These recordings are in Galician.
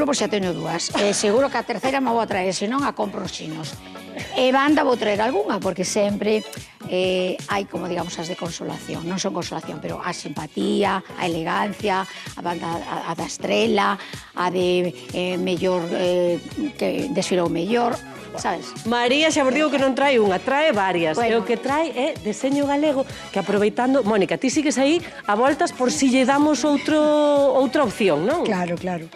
seguro, pois xa teño dúas. Seguro que a terceira me vou a traer, senón a compro os chinos. E banda vou traer algunha, porque sempre hai, como digamos, as de consolación. Non son consolación, pero a simpatía, a elegancia, a banda a da estrela, a de mellor, que desfilou mellor, sabes? María, xa vos digo que non trae unha, trae varias. E o que trae é deseño galego, que aproveitando... Mónica, ti sigues aí a voltas por si lle damos outra opción, non? Claro, claro.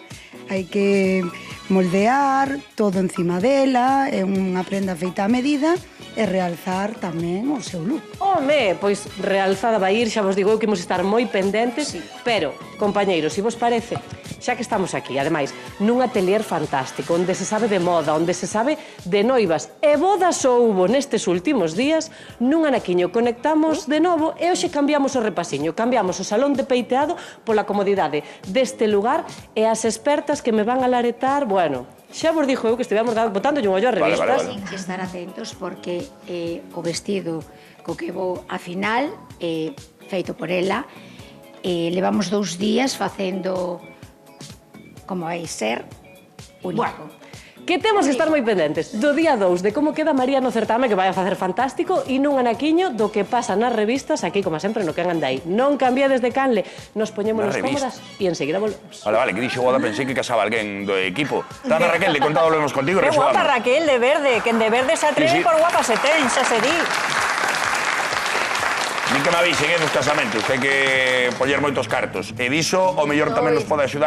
Hai que moldear todo encima dela, é unha prenda feita a medida e realzar tamén o seu look. Home, pois realzada vai ir, xa vos digo eu que imos estar moi pendentes, pero, compañeiros, se vos parece, xa que estamos aquí, ademais, nun atelier fantástico, onde se sabe de moda, onde se sabe de noivas, e bodas houbo nestes últimos días, nun anaquiño conectamos de novo e hoxe cambiamos o repasiño, cambiamos o salón de peiteado pola comodidade deste lugar e as expertas que me van a laretar, bueno, xa vos dixo eu que estivemos botando un ollo a revistas. Ten que estar atentos porque o vestido co que vou a final, feito por ela, levamos 2 días facendo como vai ser único. Bueno, que temos que estar moi pendentes do día 2 de como queda María no certame, que vai a facer fantástico, e nun anaquiño do que pasa nas revistas aquí, como sempre, no que anda aí. Non cambiades de canle, nos poñémonos cómodas e enseguida volvemos. Vale, que dixo boda, pensei que casaba alguén do equipo. Tata Raquel, de contado volvemos contigo, Que resumamos. guapa Raquel, de verde, que en de verde se atreve por guapa se ten, xa se di. Ni que me avisen, dos casamentos, que hai que poñer moitos cartos. E diso, o mellor tamén nos pode axudar